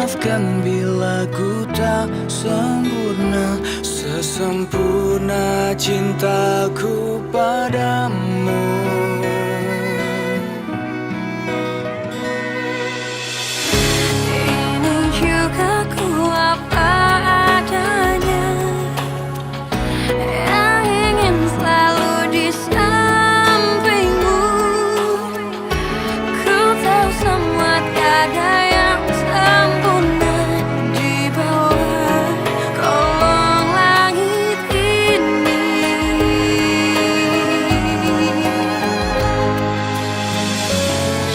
maafkan bila ku tak sempurna, sesempurna cintaku padamu. Ini juga ku apa adanya, yang ingin selalu di sampingmu. Ku tahu semua tiada yang sempurna di bawah kolong langit ini.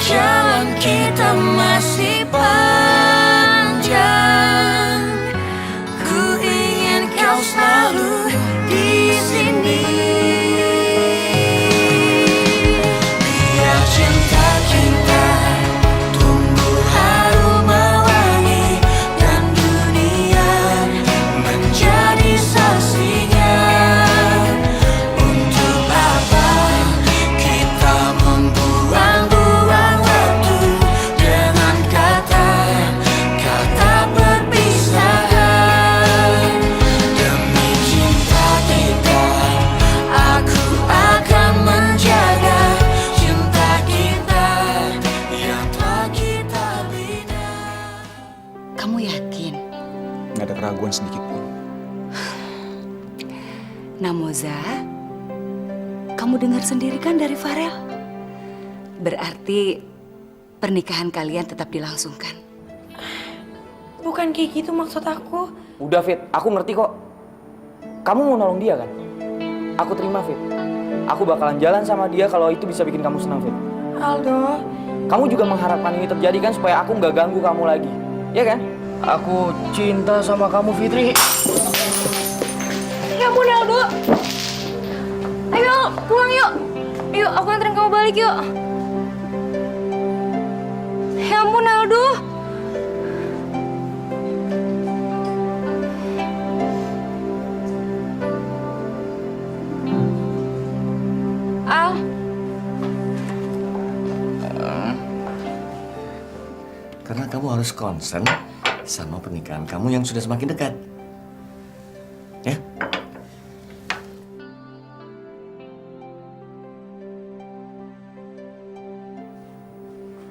Jalan kita masih panjang, ku ingin kau selalu di sini. Biar cinta kita tumbuh harum mewangi, dan dunia menjadi saksinya. Untuk apa kita membuang-buang waktu dengan kata-kata perpisahan. Demi cinta kita, aku akan menjaga cinta kita yang telah kita bina. Kamu yakin? Nggak ada keraguan sedikit pun. Namoza, kamu dengar sendiri kan dari Farel? Berarti pernikahan kalian tetap dilangsungkan. Bukan kayak gitu maksud aku. Udah Fit, aku ngerti kok. Kamu mau nolong dia kan? Aku terima Fit. Aku bakalan jalan sama dia kalau itu bisa bikin kamu senang Fit. Aldo, Kamu juga mengharapkan ini terjadi kan supaya aku nggak ganggu kamu lagi, ya kan? Aku cinta sama kamu Fitri. ya ampun Aldo. Ayo pulang yuk. Yuk aku anterin kamu balik yuk. Ya ampun Aldo. Al, Karena kamu harus concern sama pernikahan kamu yang sudah semakin dekat. Ya?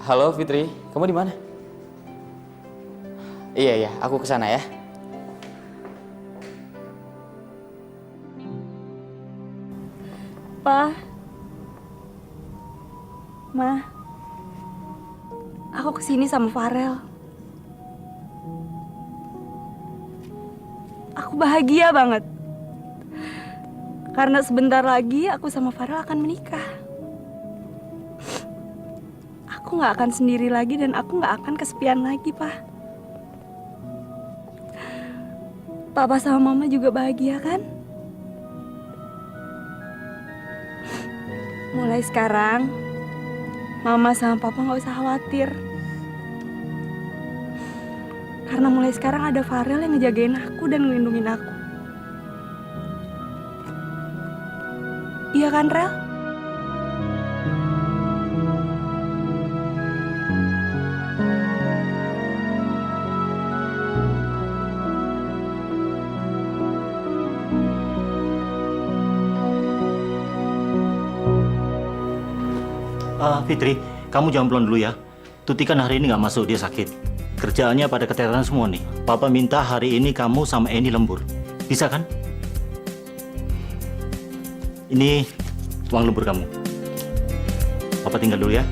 Halo Fitri, kamu di mana? Iya, aku kesana ya. Pa, Ma, aku kesini sama Farel. Aku bahagia banget. Karena sebentar lagi aku sama Farel akan menikah. Aku gak akan sendiri lagi dan aku gak akan kesepian lagi, Pa. Papa sama Mama juga bahagia kan? Mulai sekarang, Mama sama Papa gak usah khawatir. Karena mulai sekarang ada Farel yang ngejagain aku dan ngelindungin aku. Iya kan, Rel? Fitri, kamu jangan pulang dulu ya. Tuti kan hari ini nggak masuk, dia sakit. Kerjaannya pada keteteran semua nih. Papa minta hari ini kamu sama Eni lembur. Bisa kan? Ini uang lembur kamu. Papa tinggal dulu ya.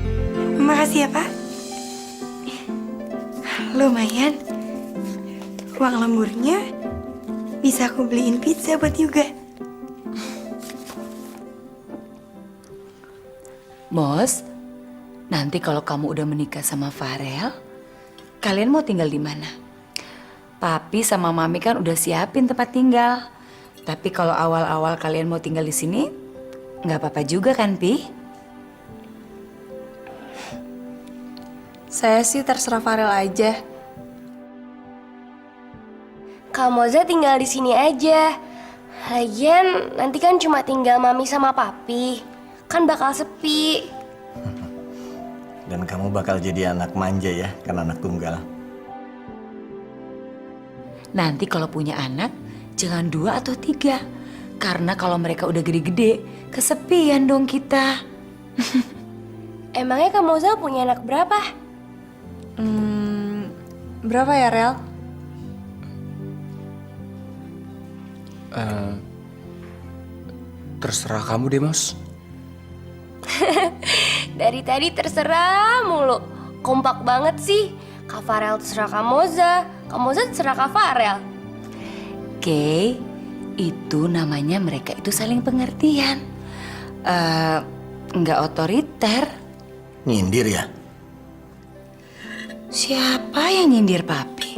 Makasih ya, Pak. Lumayan. Uang lemburnya bisa aku beliin pizza buat Yuga. Mos, nanti kalau kamu udah menikah sama Farel, kalian mau tinggal di mana? Papi sama Mami kan udah siapin tempat tinggal. Tapi kalau awal-awal kalian mau tinggal di sini, nggak apa-apa juga kan, Pi? Saya sih terserah Farel aja. Kak Moza tinggal di sini aja. Lagian nanti kan cuma tinggal Mami sama Papi. Kan bakal sepi. Dan kamu bakal jadi anak manja ya, karena anak tunggal. Nanti kalau punya anak, jangan 2 atau 3. Karena kalau mereka udah gede-gede, kesepian dong kita. Emangnya Kak Moza punya anak berapa? Berapa ya, Rel? Terserah kamu deh, Mos. Dari tadi terserah mulu. Kompak banget sih. Kak Farel terserah Kak Moza terserah Kak Farel. Oke, itu namanya mereka itu saling pengertian. Nggak otoriter. Nyindir ya? Siapa yang nyindir papi?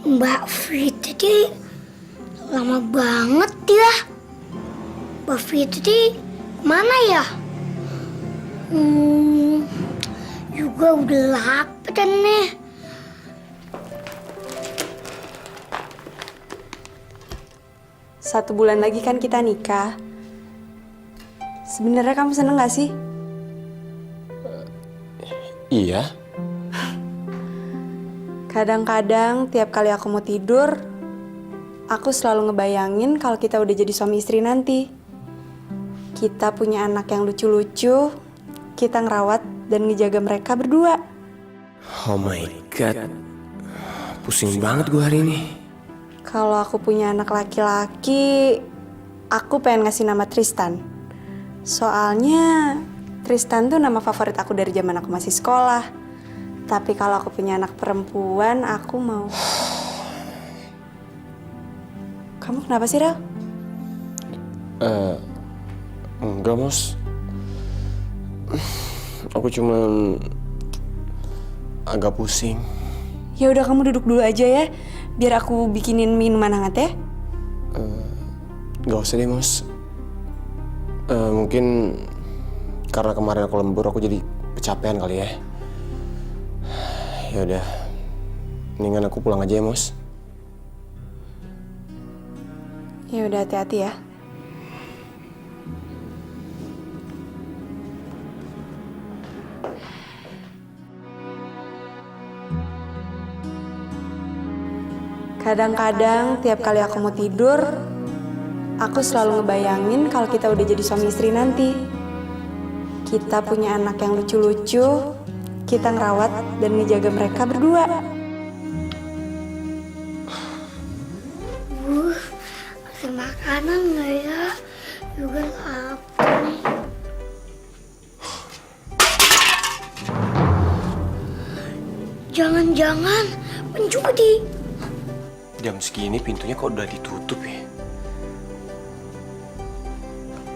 Mbak Fitri lama banget ya. Mbak Fitri mana ya? Juga udah lapar nih. Satu bulan lagi kan kita nikah. Sebenarnya kamu seneng gak sih? Iya. Kadang-kadang tiap kali aku mau tidur, aku selalu ngebayangin kalau kita udah jadi suami istri nanti. Kita punya anak yang lucu-lucu, kita ngerawat dan ngejaga mereka berdua. Oh my God. Pusing banget gue hari ini. Kalau aku punya anak laki-laki, aku pengen ngasih nama Tristan. Soalnya Tristan tuh nama favorit aku dari zaman aku masih sekolah. Tapi kalau aku punya anak perempuan, aku mau... Kamu kenapa sih, Rel? Enggak, Mos. Aku cuma agak pusing. Ya udah, kamu duduk dulu aja ya, biar aku bikinin minuman hangat ya. Gak usah deh, Mos. Mungkin karena kemarin aku lembur, aku jadi kecapean kali ya. Ya udah, mendingan aku pulang aja ya, Mos. Ya udah, hati-hati ya. Kadang-kadang tiap kali aku mau tidur, aku selalu ngebayangin kalau kita udah jadi suami istri nanti. Kita punya anak yang lucu-lucu, kita ngerawat dan ngejaga mereka berdua. Ada makanan nggak ya? Juga lapar nih. Jangan-jangan pencuri. Jam segini pintunya kok udah ditutup ya?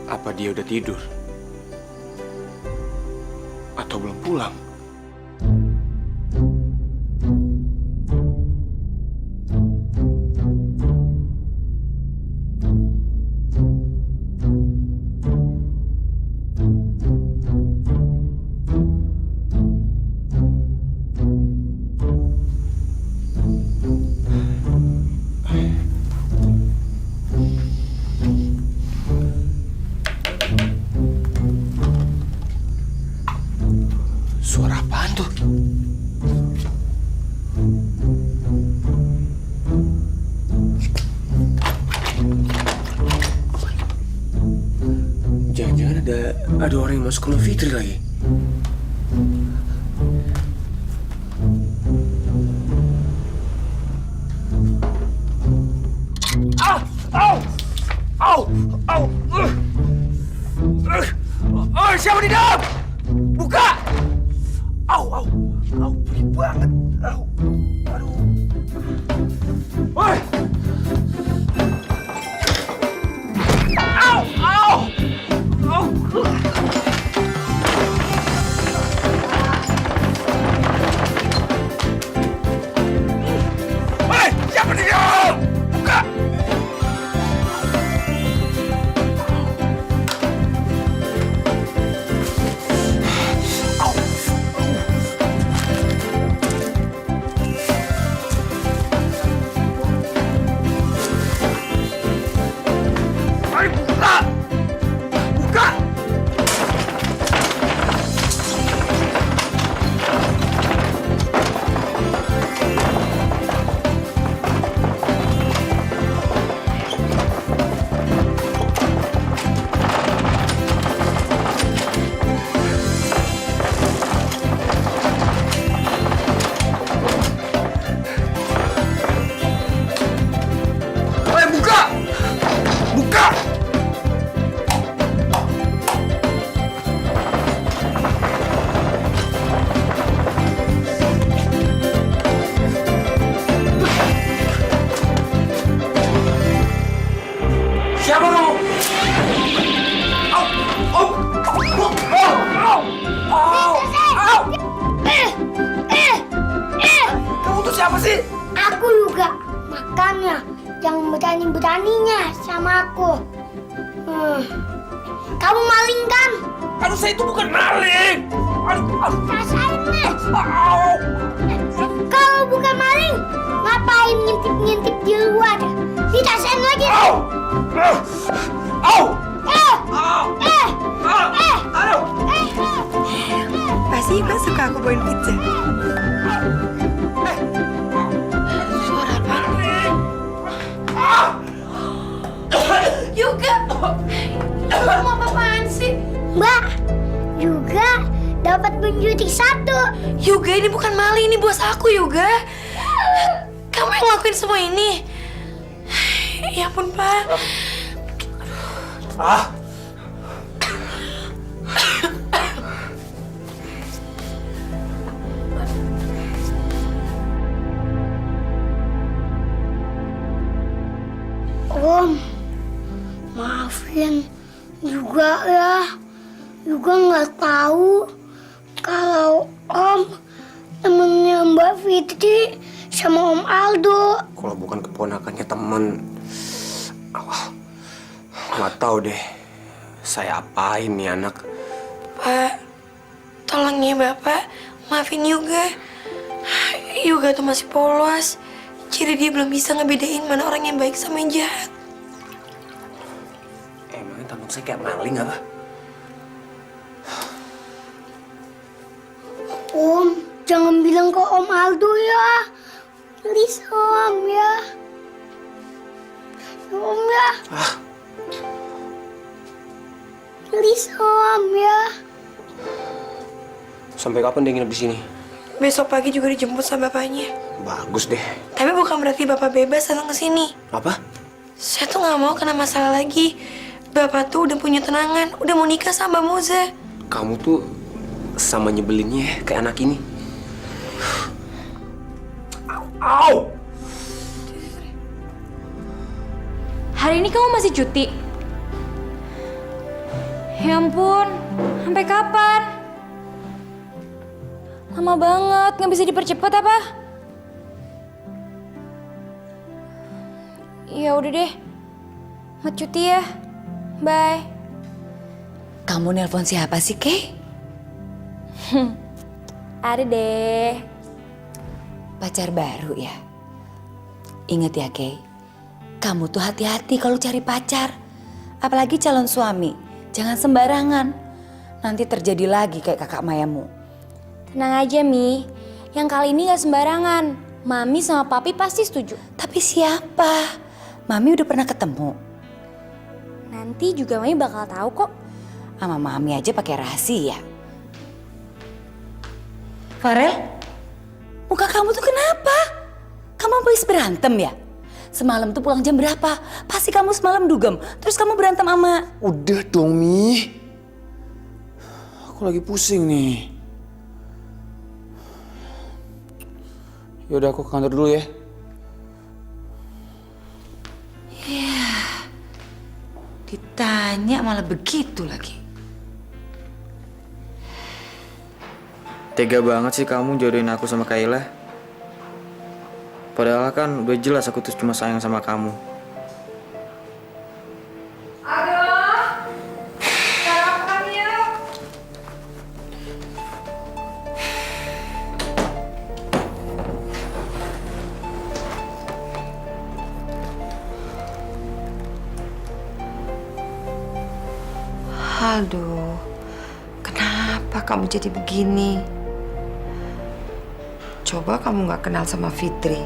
Apa dia udah tidur? Atau belum pulang? Suara apaan tuh? Jangan-jangan ada orang yang masuk ke rumah Fitri lagi. Siapa di dalam? Buka! Au, perih banget. Au, aduh. Woi! Au! Woi, siapa di dalam? Buka! Apa sih? Aku juga. Makanya jangan berani-beraninya sama aku. Kamu maling kan? Aduh, saya itu bukan maling. Rasain nih. Kalau bukan maling, ngapain ngintip-ngintip di luar? Dirasain lagi. Pasti Ibu suka aku bawain pizza. Suara apa? Juga. Kamu apa-apaan sih? Mbak, juga dapat penjutik 1. Yuga, ini bukan maling, ini bos aku, Yuga. Kamu yang ngelakuin semua ini? Ya ampun, Pak. Om, maafin juga ya. Juga nggak tahu kalau Om temennya Mbak Fitri sama Om Aldo. Kalau bukan keponakannya temen, nggak tahu deh. Saya apain nih anak? Pak, tolong ya Bapak, maafin Yuga. Yuga tuh masih polos, jadi dia belum bisa ngebedain mana orang yang baik sama yang jahat. Emangnya tampang saya kayak maling apa? Om, jangan bilang ke Om Aldo ya. Please Om ya. Om ya. Please Om ya. Sampai kapan dia nginep di sini? Besok pagi juga dijemput sama bapaknya. Bagus deh. Tapi bukan berarti Bapak bebas datang ke sini. Apa? Saya tuh nggak mau kena masalah lagi. Bapak tuh udah punya tunangan, udah mau nikah sama Mbak Moza. Kamu tuh sama nyebelinnya ya, kayak anak ini. Au! Hari ini kamu masih cuti? Ya ampun, sampai kapan? Lama banget, nggak bisa dipercepat apa? Ya udah deh, mau cuti ya, bye. Kamu nelpon siapa sih, Kay? Ada deh. Pacar baru ya? Ingat ya, Kay. Kamu tuh hati-hati kalau cari pacar. Apalagi calon suami. Jangan sembarangan. Nanti terjadi lagi kayak kakak Mayamu. Tenang aja, Mi. Yang kali ini gak sembarangan. Mami sama Papi pasti setuju. Tapi siapa? Mami udah pernah ketemu. Nanti juga Mami bakal tahu kok. Sama Mami aja pakai rahasia. Farel, muka kamu tuh kenapa? Kamu habis berantem ya? Semalam tuh pulang jam berapa? Pasti kamu semalam dugem. Terus kamu berantem sama... Udah dong, Mi. Aku lagi pusing nih. Yaudah, aku ke kantor dulu ya. Ditanya malah begitu lagi. Tega banget sih kamu jodohin aku sama Kayla. Padahal kan udah jelas aku tuh cuma sayang sama kamu. Aduh, kenapa kamu jadi begini? Coba kamu nggak kenal sama Fitri.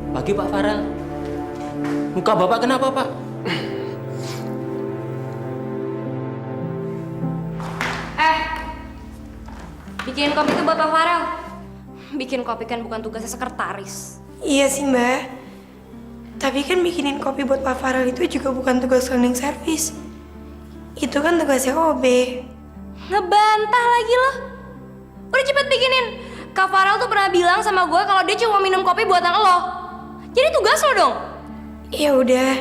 Pagi Pak Farel. Muka Bapak kenapa Pak? Bikin kopi itu buat Pak Farel. Bikin kopi kan bukan tugasnya sekretaris. Iya sih Mbak. Tapi kan bikinin kopi buat Pak Farel itu juga bukan tugas cleaning service. Itu kan tugasnya OB. Ngebantah lagi loh. ribet bikinin. Kak Farel tuh pernah bilang sama gue kalau dia cuma minum kopi buatan lo. Jadi tugas lo dong. Ya udah,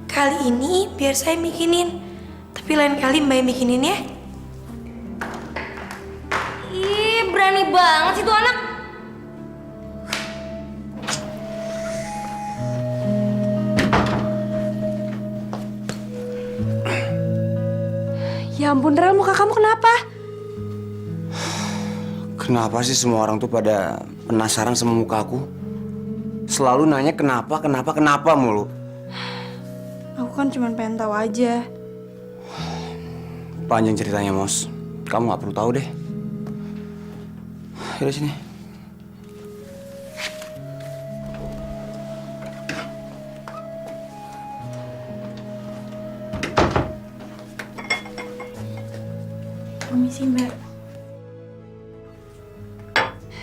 kali ini biar saya bikinin. Tapi lain kali Mbak yang bikinin ya. Ih, berani banget sih tuh anak. Ya ampun Rel, muka kamu kenapa? Kenapa sih semua orang tuh pada penasaran sama muka aku? Selalu nanya kenapa mulu. Aku kan cuma pengen tahu aja. Panjang ceritanya, Mos. Kamu nggak perlu tahu deh. Yaudah sini. Permisi, Mbak.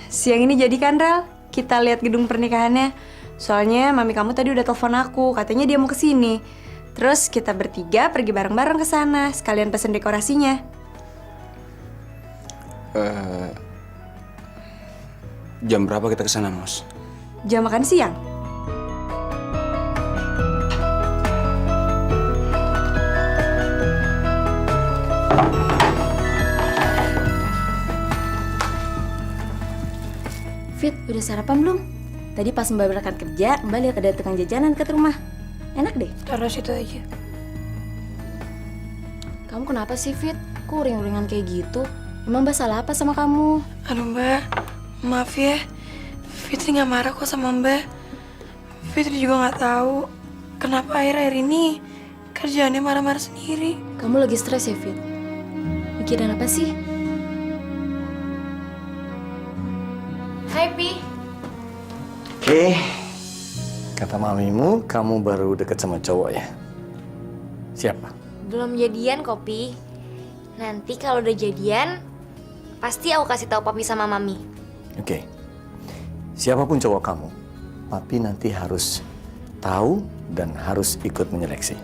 Siang ini jadi kan, Rel? Kita lihat gedung pernikahannya. Soalnya mami kamu tadi udah telepon aku, katanya dia mau kesini. Terus kita bertiga pergi bareng-bareng ke sana, sekalian pesen dekorasinya. Jam berapa kita kesana, Mos? Jam makan siang. Fit, udah sarapan belum? Tadi pas Mbak berangkat kerja, Mbak lihat ada tukang jajanan dekat rumah. Enak deh. Taruh situ aja. Kamu kenapa sih, Fit? Kok uring-uringan kayak gitu? Emang Mbak salah apa sama kamu? Aduh Mbak, maaf ya. Fitri nggak marah kok sama Mbak. Fitri juga nggak tahu kenapa akhir-akhir ini kerjaannya marah-marah sendiri. Kamu lagi stres ya, Fit? Mikirin apa sih? Hai, Pi. Oke, kata mamimu kamu baru deket sama cowok ya? Siapa? Belum jadian kok, Pi. Nanti kalau udah jadian, pasti aku kasih tahu Papi sama Mami. Oke, siapapun cowok kamu, Papi nanti harus tahu dan harus ikut menyeleksi.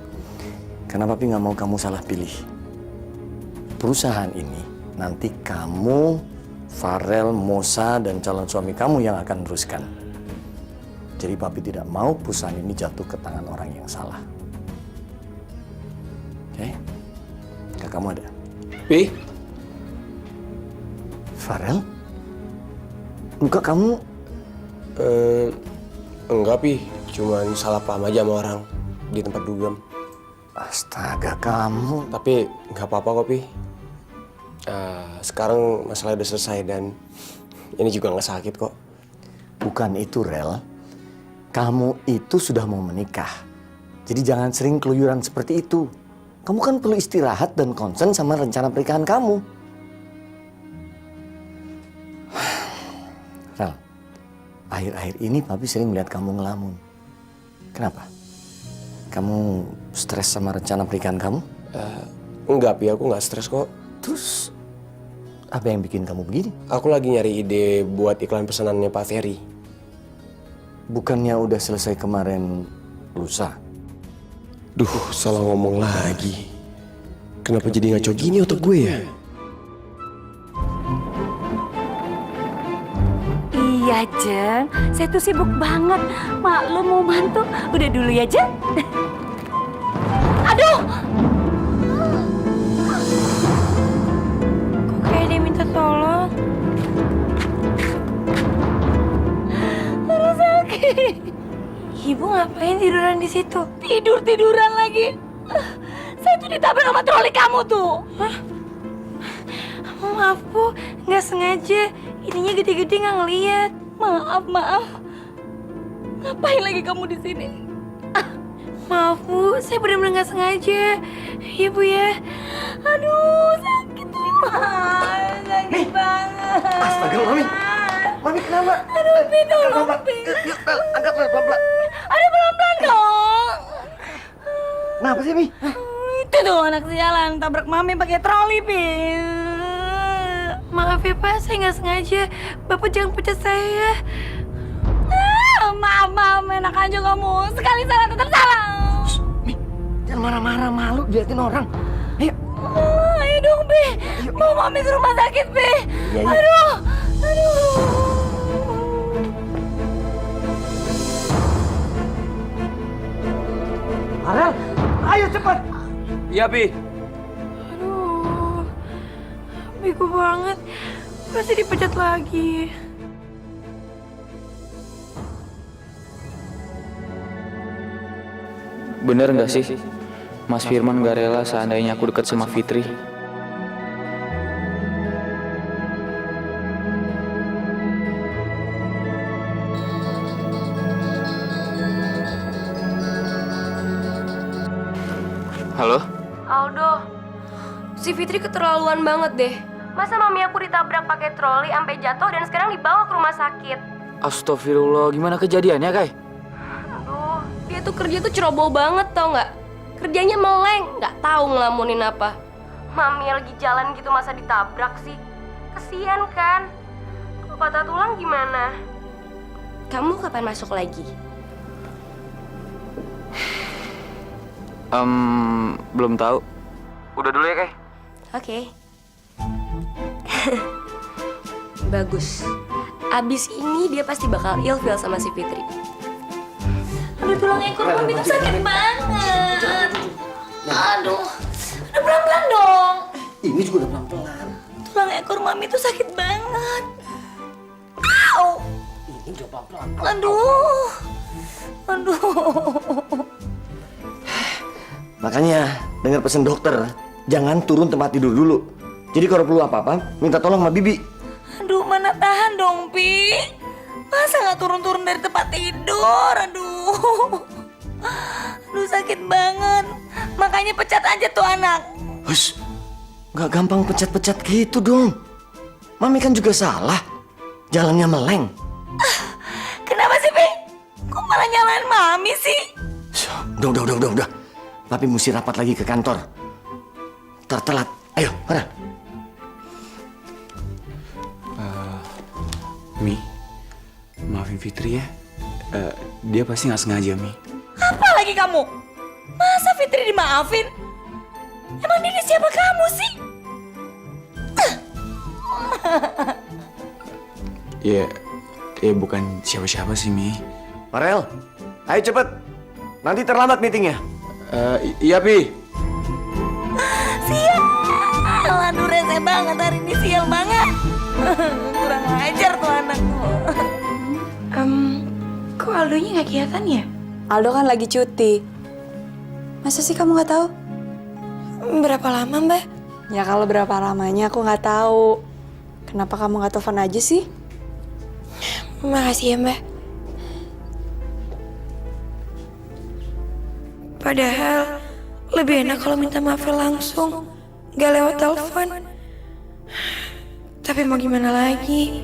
Karena Papi nggak mau kamu salah pilih. Perusahaan ini nanti kamu, Farel, Mosa, dan calon suami kamu yang akan teruskan. Jadi Papi tidak mau perusahaan ini jatuh ke tangan orang yang salah. Oke? Kakakmu ada? Pi? Farel? Muka kamu? Enggak, Pi. Cuman salah paham aja sama orang di tempat dugem. Astaga, kamu. Tapi nggak apa-apa kok, Pi. Sekarang masalah udah selesai dan ini juga nggak sakit kok. Bukan itu, Rel. Kamu itu sudah mau menikah. Jadi jangan sering keluyuran seperti itu. Kamu kan perlu istirahat dan konsen sama rencana pernikahan kamu. Rel, akhir-akhir ini Papi sering melihat kamu ngelamun. Kenapa? Kamu stres sama rencana pernikahan kamu? Enggak, Pi. Aku nggak stres kok. Terus, apa yang bikin kamu begini? Aku lagi nyari ide buat iklan pesanannya Pak Ferry. Bukannya udah selesai kemarin lusa? Duh, salah ngomong lagi. Kenapa jadi ngaco gini otak gue ya? Iya, Jeng. Saya tuh sibuk banget. Maklum mau mantu. Udah dulu ya, Jeng. Aduh! Kok kayak dia minta tolong? Aduh, sakit. Ibu ngapain tiduran di situ? Tiduran lagi. Saya tuh ditabrak sama troli kamu tuh. Hah? Maaf Bu, nggak sengaja. Ininya gede-gede nggak ngeliat. Maaf. Ngapain lagi kamu di sini? Maaf Bu, saya benar-benar nggak sengaja. Iya Bu ya. Aduh, sakit sakit banget. Astaga, Mami. Mami kenapa? Aduh, Pi, tolong, Pi. Yuk, angkat pelan-pelan. Aduh, pelan-pelan dong. Kenapa sih, Mi? Itu tuh anak sialan tabrak Mami pakai troli, Pi. Maaf ya Pak, saya nggak sengaja. Bapak jangan pecat saya. Maaf, enak aja kamu. Sekali salah tetap salah. Mi, jangan marah-marah, malu diliatin orang. Ayo. Ayo dong, Pi. Mau Mami ke rumah sakit, Pi. Iya. Aduh. Ayo cepat. Iya, Pi. Aduh, bego banget. Pasti dipecat lagi. Bener nggak sih, Mas Firman gak rela seandainya aku dekat sama Fitri? Halo? Aldo, si Fitri keterlaluan banget deh. Masa mami aku ditabrak pakai troli sampai jatuh dan sekarang dibawa ke rumah sakit. Astagfirullah, gimana kejadiannya, Kay? Aduh, dia tuh kerja tuh ceroboh banget tau nggak? Kerjanya meleng, nggak tahu ngelamunin apa. Mami lagi jalan gitu masa ditabrak sih. Kesian kan? Kalau patah tulang gimana? Kamu kapan masuk lagi? Belum tahu. Udah dulu ya, Kay. Oke. Bagus. Abis ini dia pasti bakal ilfeel sama si Fitri. Aduh, tulang ekor mami tuh sakit banget. Aduh, udah pelan-pelan dong. Ini juga udah pelan-pelan. Tulang ekor mami tuh sakit banget. Au. Ini udah pelan-pelan. Aduh. Aduh. Makanya, dengar pesan dokter, jangan turun tempat tidur dulu. Jadi kalau perlu apa-apa, minta tolong sama Bibi. Aduh, mana tahan dong, Pi. Masa nggak turun-turun dari tempat tidur? Aduh. Aduh, sakit banget. Makanya pecat aja tuh anak. Hush, nggak gampang pecat-pecat gitu dong. Mami kan juga salah. Jalannya meleng. Kenapa sih, Pi? Kok malah nyalain mami sih? Udah. Papi mesti rapat lagi ke kantor. Tertelat. Ayo, mana? Mi, maafin Fitri ya. Dia pasti nggak sengaja, Mi. Apa lagi kamu? Masa Fitri dimaafin? Emang dia siapa kamu sih? Ya bukan siapa-siapa sih, Mi. Farel, ayo cepet. Nanti terlambat meetingnya. Iya, Pi. Sial. Aduh, rese banget hari ini, sial banget. Kurang ajar tuh anakku. Kok Aldonya nggak kelihatan ya? Aldo kan lagi cuti. Masa sih kamu nggak tahu? Berapa lama, Mbak? Ya kalau berapa lamanya aku nggak tahu. Kenapa kamu nggak telepon aja sih? Makasih ya, Mbak. Padahal lebih enak kalau minta maaf langsung, gak lewat telepon. Tapi mau gimana lagi?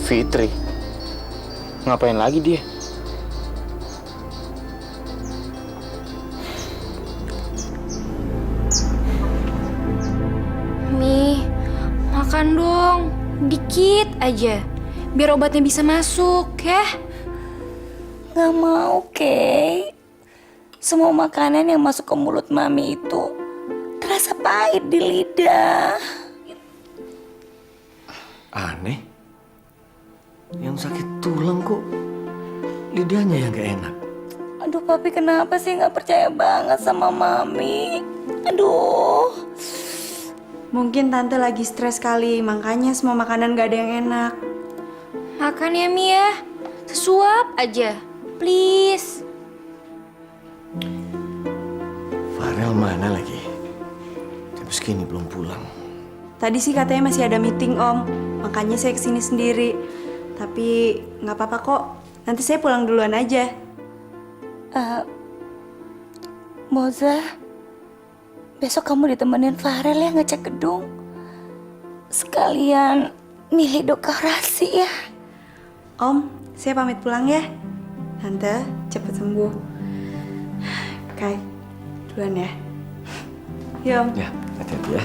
Fitri. Ngapain lagi dia? Mi, makan dong. Dikit aja. Biar obatnya bisa masuk, ya. Gak mau, Kay. Semua makanan yang masuk ke mulut mami itu terasa pahit di lidah. Aneh. Yang sakit tulang kok lidahnya yang gak enak. Aduh, papi kenapa sih gak percaya banget sama mami? Aduh. Mungkin tante lagi stres kali, makanya semua makanan gak ada yang enak. Makan ya, Mi ya. Sesuap aja. Please. Farel mana lagi? Jam segini belum pulang. Tadi sih katanya masih ada meeting, Om. Makanya saya kesini sendiri. Tapi nggak apa-apa kok. Nanti saya pulang duluan aja. Moza, besok kamu ditemenin Farel ya ngecek gedung. Sekalian milih dekorasi ya. Om, saya pamit pulang ya. Tante, cepet sembuh. Kai, duluan ya. Yuk, Om. Ya, hati-hati ya.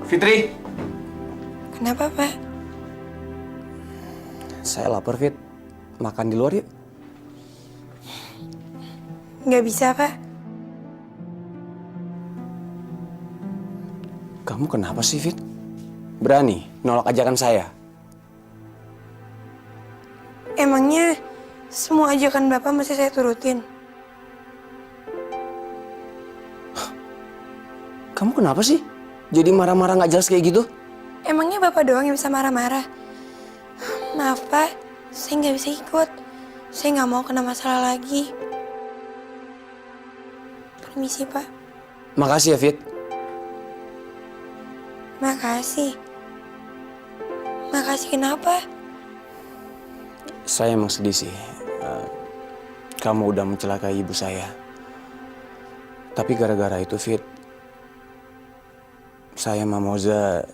Fitri. Kenapa, Pak? Saya lapar, Fit. Makan di luar yuk. Nggak bisa, Pak. Kamu kenapa sih, Fit? Berani nolak ajakan saya? Emangnya semua ajakan Bapak masih saya turutin? Kamu kenapa sih? Jadi marah-marah nggak jelas kayak gitu? Emangnya Bapak doang yang bisa marah-marah? Maaf Pak, saya nggak bisa ikut. Saya nggak mau kena masalah lagi. Permisi Pak. Makasih ya, Fit. Makasih. Makasih kenapa? Saya emang sedih sih. Kamu udah mencelakai ibu saya. Tapi gara-gara itu, Fit, saya sama Moza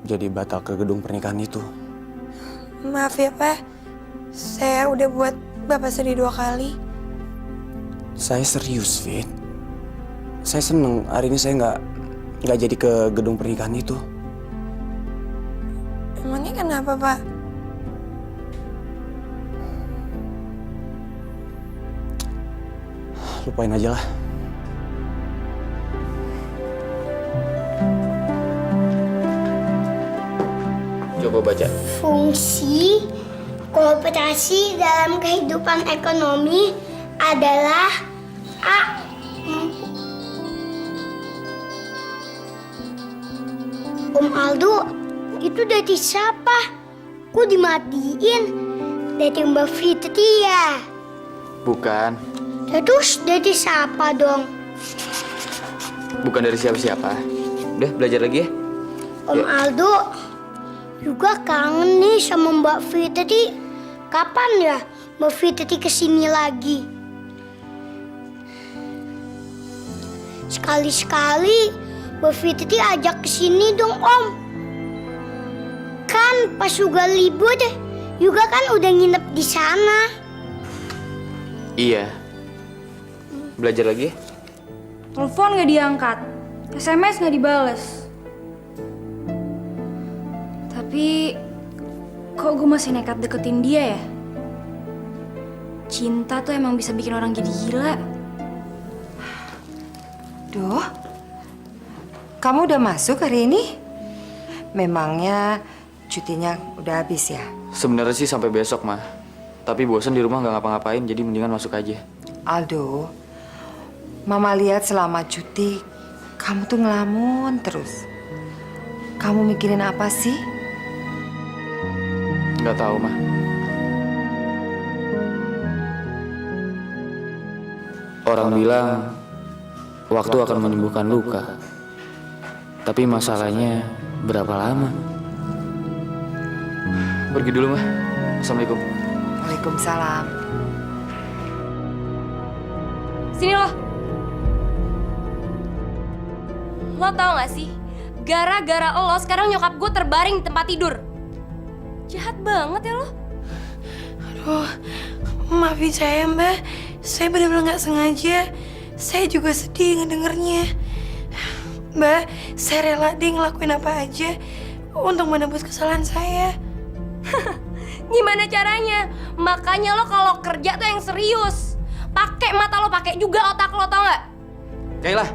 jadi batal ke gedung pernikahan itu. Maaf ya Pak, saya udah buat Bapak sedih 2 kali. Saya serius, Fit. Saya seneng hari ini saya nggak jadi ke gedung pernikahan itu. Emangnya kenapa Pak? Lupain aja lah. Coba baca. Fungsi kooperasi dalam kehidupan ekonomi adalah A. Om Aldo, itu dari siapa? Kok dimatiin? Dari Mbak Fitri ya? Bukan. Terus dari siapa dong? Bukan dari siapa-siapa. Udah, belajar lagi ya. Om Aldo juga kangen nih sama Mbak Fitri. Kapan ya Mbak Fitri kesini lagi? Sekali-sekali Mbak Fitri ajak kesini dong Om. Kan pas juga libur juga kan udah nginep di sana. Iya. Belajar lagi ya. Telepon nggak diangkat, SMS nggak dibales. Tapi kok gue masih nekat deketin dia ya? Cinta tuh emang bisa bikin orang jadi gila. Duh, kamu udah masuk hari ini? Memangnya cutinya udah habis ya? Sebenarnya sih sampai besok, mah. Tapi bosan di rumah nggak ngapa-ngapain, jadi mendingan masuk aja. Aldo, Mama lihat selama cuti kamu tuh ngelamun terus. Kamu mikirin apa sih? Nggak tahu, mah. Orang bilang waktu akan menyembuhkan luka. Tapi masalahnya berapa lama? Pergi dulu, mah. Assalamualaikum. Waalaikumsalam. Sini lo. Lo tau gak sih? Gara-gara lo sekarang nyokap gue terbaring di tempat tidur. Jahat banget ya lo. Aduh, maafin saya Mbak. Saya benar-benar nggak sengaja. Saya juga sedih ngedengernya. Mbak, saya rela deh ngelakuin apa aja untuk menebus kesalahan saya. Gimana caranya? Makanya lo kalau kerja tuh yang serius. Pakai mata lo, pakai juga otak lo, tau nggak? Kayla.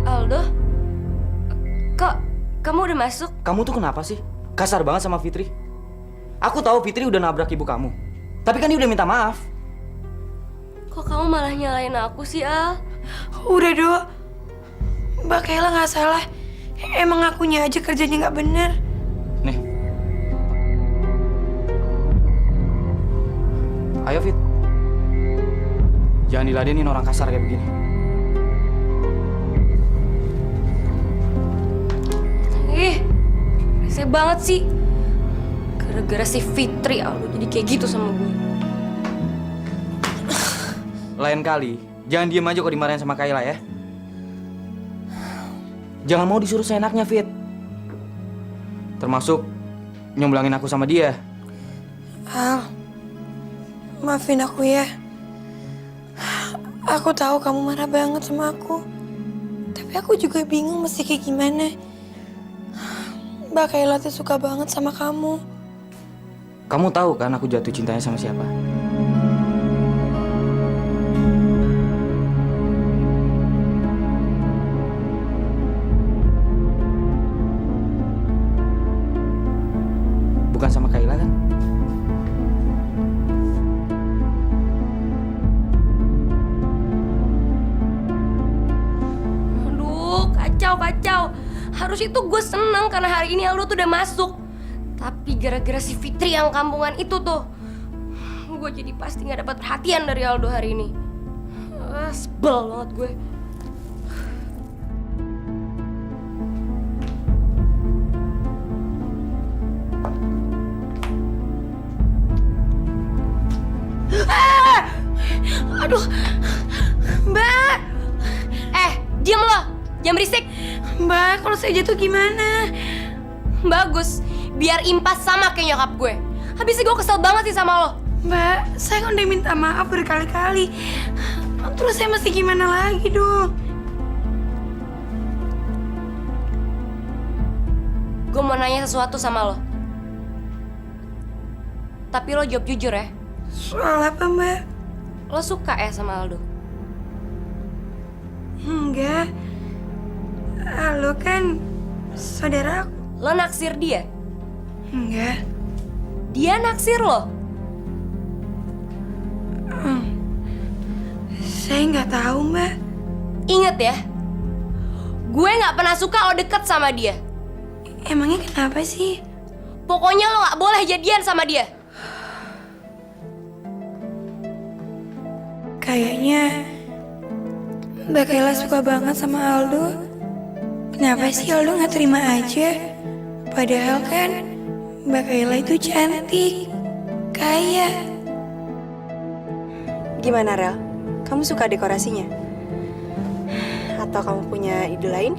Aldo, kok kamu udah masuk? Kamu tuh kenapa sih? Kasar banget sama Fitri. Aku tahu Fitri udah nabrak ibu kamu. Tapi kan dia udah minta maaf. Kok kamu malah nyalain aku sih, Al? Udah dong, Mbak Kayla nggak salah. Emang akunya aja kerjanya nggak bener. Nih. Ayo, Fit. Jangan diladenin orang kasar kayak begini. Ih, rese banget sih. Gara-gara si Fitri, Aldo jadi kayak gitu sama gue. Lain kali, jangan diem aja kok dimarahin sama Kayla ya. Jangan mau disuruh seenaknya, Fit. Termasuk nyomblangin aku sama dia. Al, maafin aku ya. Aku tahu kamu marah banget sama aku. Tapi aku juga bingung mesti kayak gimana. Mbak Kayla tuh suka banget sama kamu. Kamu tahu kan aku jatuh cintanya sama siapa? Bukan sama Kayla kan? Aduh, kacau. Harusnya tuh gue seneng karena hari ini Aldo tuh udah masuk. Tapi gara-gara si Fitri yang kampungan itu tuh, gue jadi pasti gak dapat perhatian dari Aldo hari ini. Sebel banget gue. Aduh, Mbak. Diam lo, jangan berisik. Mbak, kalau saya jatuh gimana? Bagus, biar impas sama kayak nyokap gue. Habisnya gue kesel banget sih sama lo. Mbak, saya kan udah minta maaf berkali-kali. Terus saya mesti gimana lagi dong? Gue mau nanya sesuatu sama lo. Tapi lo jawab jujur ya. Soal apa, Mbak? Lo suka ya sama Aldo? Enggak. Lo kan saudara aku. Lo naksir dia? Enggak. Dia naksir lo? Saya nggak tahu, Mbak. Ingat ya, gue nggak pernah suka lo deket sama dia. Emangnya kenapa sih? Pokoknya lo nggak boleh jadian sama dia. Kayaknya Mbak Kayla suka banget sama Aldo. Kenapa sih Aldo nggak terima aja? Padahal kan Mbak Kayla itu cantik, kaya. Gimana, Rel? Kamu suka dekorasinya? Atau kamu punya ide lain?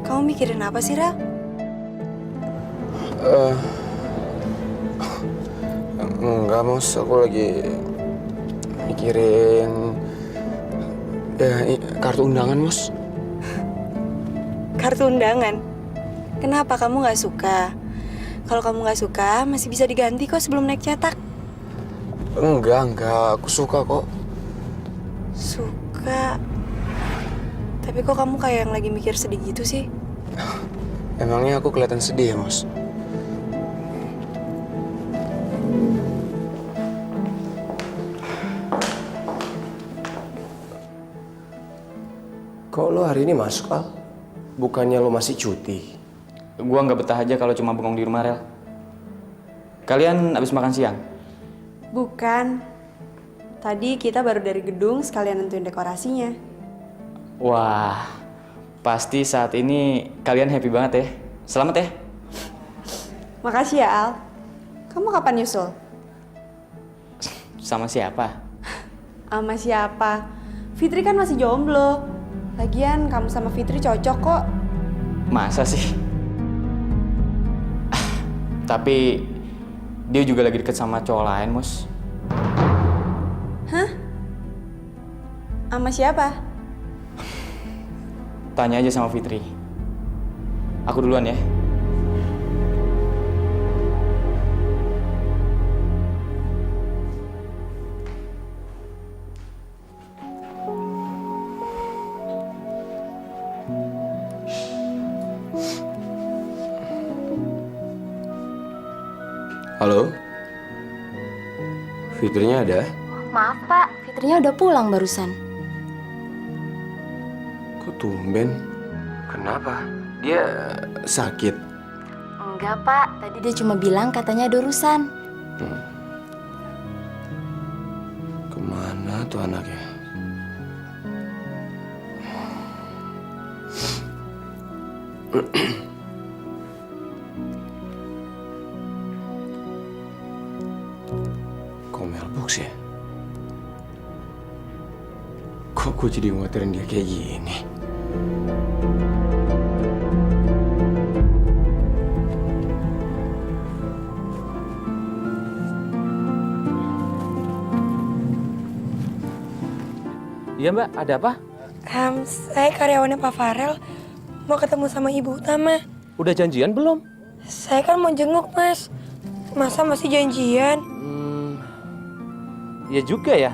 Kamu mikirin apa sih, Rel? Enggak, Mos. Aku lagi mikirin kartu undangan, Mos. Kartu undangan? Kenapa kamu nggak suka? Kalau kamu nggak suka, masih bisa diganti kok sebelum naik cetak. Enggak. Aku suka kok. Suka? Tapi kok kamu kayak yang lagi mikir sedih gitu sih? Emangnya aku kelihatan sedih ya, Mos? Kok lo hari ini masuk, Al? Bukannya lo masih cuti? Gua nggak betah aja kalau cuma bengong di rumah, Rel. Kalian habis makan siang? Bukan. Tadi kita baru dari gedung sekalian nentuin dekorasinya. Wah, pasti saat ini kalian happy banget ya. Selamat ya. Makasih ya, Al. Kamu kapan nyusul? Sama siapa? Sama siapa? Fitri kan masih jomblo. Lagian kamu sama Fitri cocok kok. Masa sih? Tapi dia juga lagi deket sama cowok lain, Mos. Hah? Sama siapa? Tanya aja sama Fitri. Aku duluan ya. Halo? Fitrinya ada? Maaf Pak, Fitrinya udah pulang barusan. Kok tumben? Kenapa? Dia sakit? Enggak Pak, tadi dia cuma bilang katanya ada urusan. Kemana tuh anaknya? Kok mailbox ya? Kok gue jadi ngatirin dia kayak gini? Iya Mbak, ada apa? Saya karyawannya Pak Farel. mau ketemu sama Ibu Utama. Udah janjian belum? Saya kan mau jenguk, Mas. Masa masih janjian? Ya juga ya.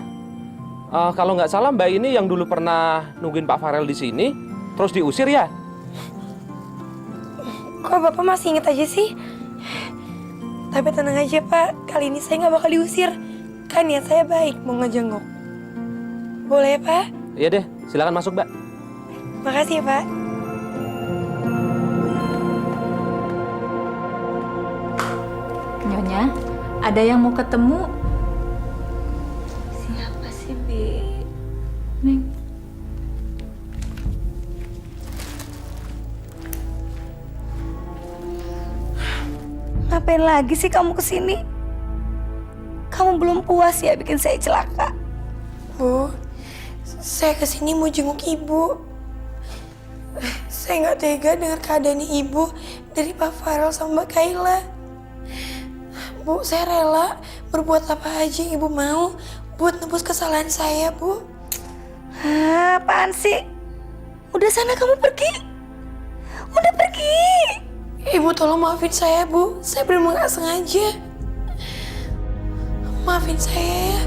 Kalau nggak salah Mbak ini yang dulu pernah nungguin Pak Farel di sini, terus diusir ya? Kok Bapak masih inget aja sih? Tapi tenang aja, Pak. Kali ini saya nggak bakal diusir. Kan niat saya baik mau ngejenguk. Boleh ya, Pak? Iya deh, silakan masuk Mbak. Makasih ya, Pak. Nyonya, ada yang mau ketemu? Siapa sih, Bi? Neng. Ngapain lagi sih kamu kesini? Kamu belum puas ya bikin saya celaka? Bu, saya kesini mau jenguk Ibu. Saya nggak tega dengar keadaan Ibu dari Pak Farel sama Mbak Kayla. Bu, saya rela berbuat apa aja yang Ibu mau buat nebus kesalahan saya, Bu. Apaan sih? Udah sana kamu pergi. Udah pergi. Ibu tolong maafin saya, Bu. Saya benar-benar nggak sengaja. Maafin saya ya.